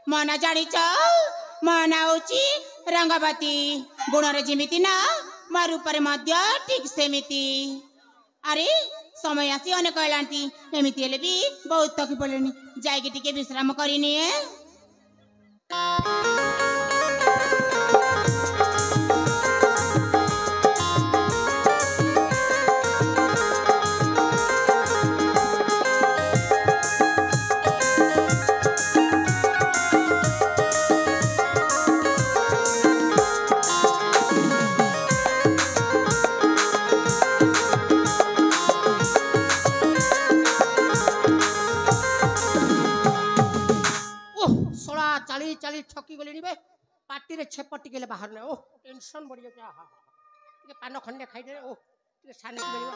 मना जानिच मना होची रंगवती गुणरे जिमिति ना मार ऊपर मध्य ठीक सेमिति अरे समय आसी अनेक हेलांती एमिति हेले भी बहुत थकी पड़लेनी जाइके टिके विश्राम करिनी चाली छकी गली बे पार्टी रे छेप टिके बाहर ने ओ टेंशन बढ़ जाता हा टिके पान खंडे खाइ दे ओ टिके साने मिलवा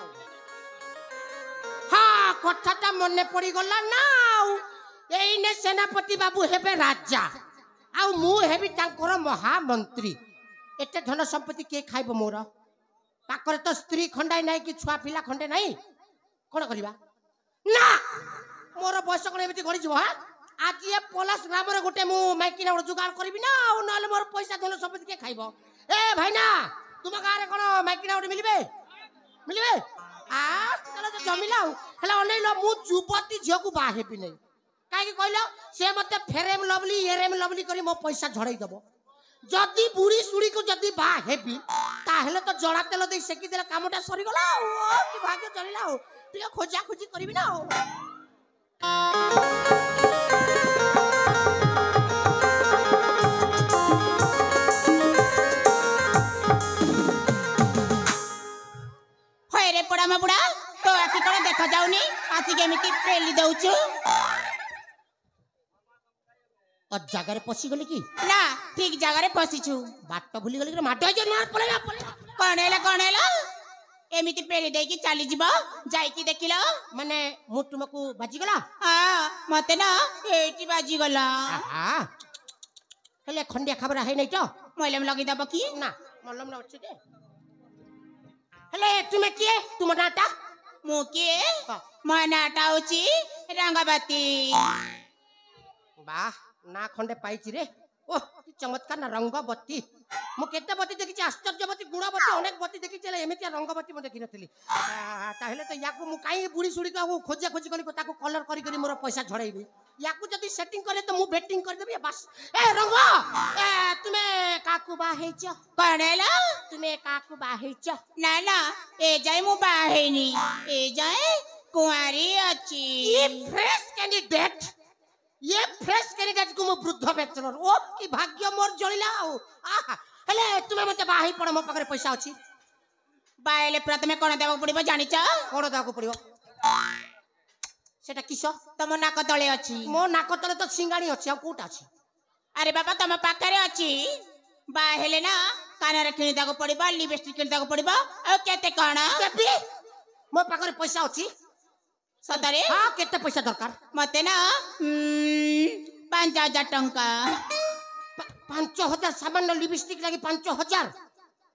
हां कथाटा मने पड़ी गला ना एई ने सेनापति बाबू हेबे राजा आ मु हेबी तांकर महामंत्री एते धन संपत्ति के खाइबो मोर पाकर तो स्त्री खंडाई नाही कि छुआ पिला खंडे नाही कोन करबा ना मोर बयस कोन एमिति गड़ी जबो हा आज ये पलास ग्राम रे गोटे मु माइकिना जुगाड़ करबी ना नले मोर पैसा धन संपत्ति के खाइबो ए भाईना तुम गारे कोन माइकिना मिलबे मिलबे आ चलो तो जमिला हला ओने लो मु जुपति झियो को बा हेबी नै काई कि कहलो से मते फेरेम लवली एरेम लवली करी मो पैसा झड़ाई दबो जदी बुढ़ी सुड़ी को जदी बा हेबी ताहेले तो जड़ा तेल दे सेकी देला कामटा सरी गला ओ कि भाग्य चलिला हो टिके खोजा खोजी करबी ना पड़ा बुढ़ा तो आखि कौन देखा जाऊनी आसी केमिति पेली दउछु और जगह रे पसी गली की ना ठीक जगह रे पसीछु बाट भूली गली रे माटो जे मार पलेला कोन हेला एमिति पेली देई की चली जिवो जाई की देखिलो माने मुटुमकु बाजी गला हां मते ना एटी बाजी गला हां हेले खंडिया खबर है नै तो मलम लगी दब की ना मलम ना अछि दे हेले तुमे किए तुम नाटा मु किए मनाटा होची रंगवती वाह ना खंडे पाइची रे ओह कि चमत्कार ना रंगवती मु केते बती देखि आश्चर्यवती गुणवती अनेक बती देखि चले एमितिया रंगवती म देखि नथली ताहेले तो याकू मु काई बुढ़ी सुड़ी को खोजा खोजी करी ताको कलर करी करी मोर पैसा झड़ाइबी याकू जदी सेटिंग करे तो मु बेटिंग कर देबी बस ए रंग ए तुमे काकू बा हेच कणेला तुमे काकू बा हेच ना ना ए जाय मु बा हेनी ए जाय कुंवारी अछि ये फ्रेश कैंडिडेट को मु वृद्ध बैचलर ओ की भाग्य मोर जळिला आहा हेले तुमे मते बाही पड़ मो पाखरे पैसा अछि बायले प्रथमे कोन देबो पड़िबो जानिच कोन देबो पड़िबो सेटा किसो तम नाक तळे अछि मो नाक तळे तो सिंगाणी अछि आ कोटा अछि अरे बाबा तम पाखरे अछि बा हेले ना कान रे किनि दाको पड़िबो लिपस्टिक किनि दाको पड़िबो आ केते कोन बेबी मो पाखरे पैसा अछि सतरे हां केते पैसा दरकार मते ना 5000 टंका 5000 सामान्य लिपस्टिक लागि 5000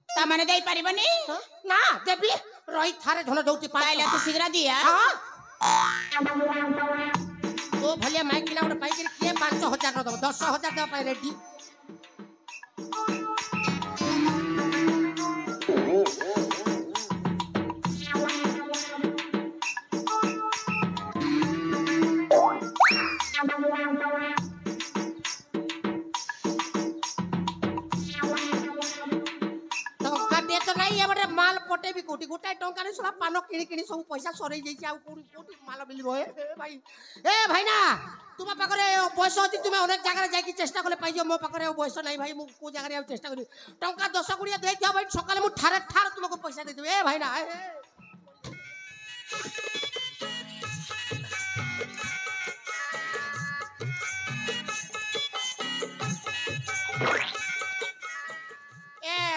ता माने देई परिबनी ना देबी रही थारे धन दउती पाइले तो शीघ्र दिया हां ओ भले माइकिना उडे पाई के 5000 न दबो 10000 दबा पाई रेडी माल पटे भी कोटी गोटाए टंका रे सला पानो किणी किणी सब पैसा सरै जैछि आ कोटी माल मिलिबो ए भाई ना तुम पाखरे बयस अछि तुम अनेक जगह रे जाई चेष्टा करले पाइजो मो पाखरे बयस नाही भाई मु को जगह रे चेष्टा करी टंका 10 गुड़िया देई दिया भाई सकाले मु ठारे ठार तुमको पैसा दे देबे ए भाई ना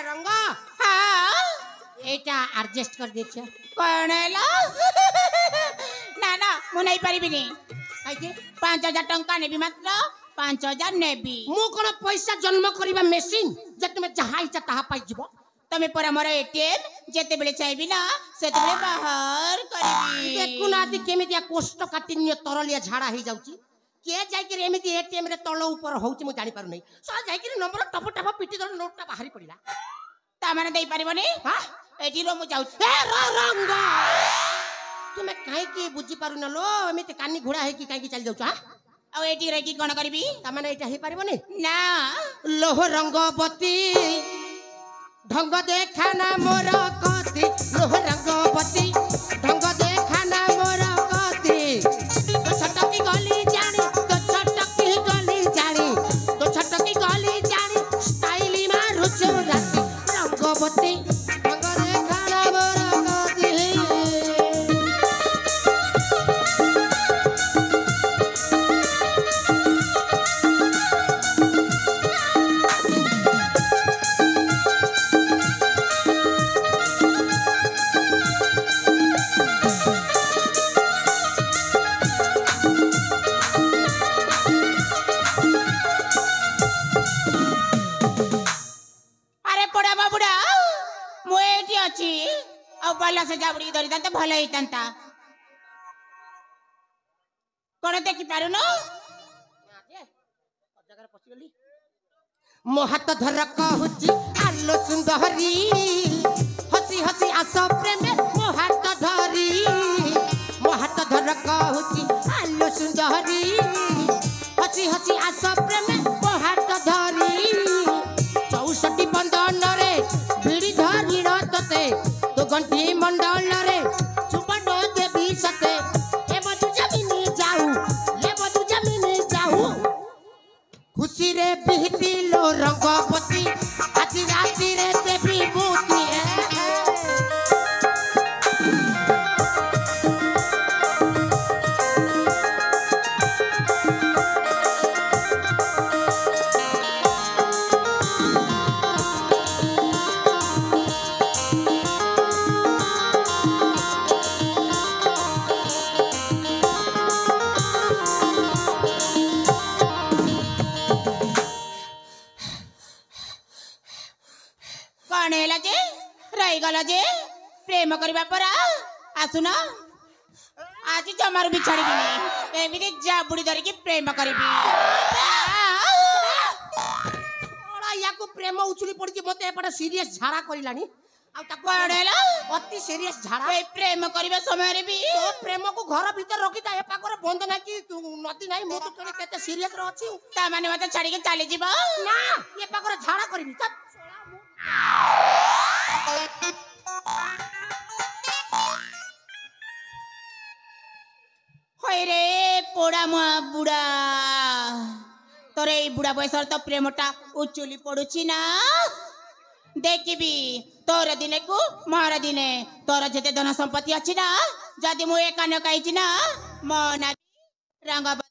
रंग हाँ एटा एडजस्ट कर दे छे कौन हैला ना ना मु नहीं परिबिनी काई के 5000 टंका नेबी मात्र 5000 नेबी मु कोन पैसा जन्म करिबा मशीन जे तुमे जहा इच्छा ताहा पाई जिवो तमे पर मोर एटीएम जेते बेले चाहबी ना सेते बेले बाहर करबी देखु नाती केमितिया कोष्ट काटिन्य तरलिया झाड़ा हे जाउची के जाई के एमिति एटीएम रे तळ ऊपर होउची मु जानि पारु नै सो जाई के नंबर टप टप पिटी दर नोटटा बाहरी पडिला ता माने देई परिबनी हां एटी रो मु जाउ ए रंग तुमे काई के बुझी पारु न लो एमिति कानी घोड़ा हे की काई की चल जाउछ हां आ एटी रे की कोन करबी ता माने एटा हे पारिबनी ना लोह रंगवती ढंग देखाना मोर कति लोह रंगवती ढंग देखाना मोर कति तो छटकी गली जानी तो छटकी गली जानी तो छटकी गली जानी स्टाइली मारू चोराती रंगवती ढंग देखाना मोर कति अरे पड़ा बाबुड़ा मु एटी अछि आ बाला से जाबड़ी धरि त भलो हितंता कोन देखि पारु न मो हाथ धर कहूची आलो सुंदरी हसी हसी आस प्रेम मो हाथ धरी मो हाथ धर कहूची आलो सुंदरी हसी हसी आस प्रेम मो हाथ धरी 64 बंधन रे भिड़ी धरी रतते तो गंठी मंडल रे सुबन देवी सते ए मधु जमीनी जाऊ ले मधु जमीनी जाऊ खुशी रे बिहती लो रंगवती आती राती रे देवी बूती कोन हैला जे रही गला जे प्रेम करबा परा आसुना आज जमार भी छाड़ी बिनी एमिति जाबुड़ी धरि की प्रेम करबी ओला याको प्रेम उछुली पड़ची मते एपटे सीरियस झाड़ा करिलानी आ ता कोन हैला अति सीरियस झाड़ा ए प्रेम करबा समय रे भी तो प्रेम को घर भीतर रखी ता ए पाकर बंद ना कि नदी नाही मु तो केने केते सीरियस रे अछि ता माने मते छाड़ी के चली जीवा ना ए पाकर झाड़ा करबी त होय रे पोड़ा मुआ बुड़ा तोरे ई बुड़ा बयसर तो प्रेमटा उचुली पडुची ना देखिबी तोर दिने को मार दिने तोर जेते धन संपत्ति अछि ना जदि मु एका न कहिची ना मो ना रंगवती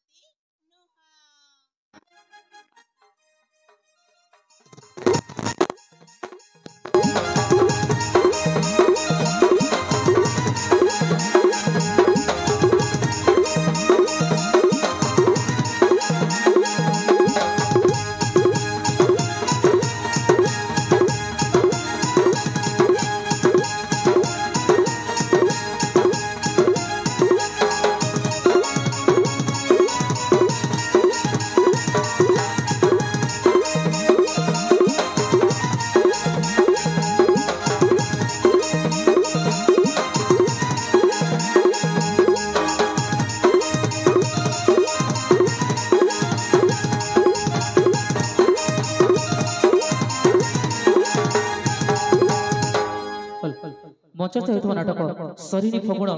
ମଞ୍ଚସ୍ଥ ହେଉଥିବା ନାଟକ ସରିନି ଫଗୁଣ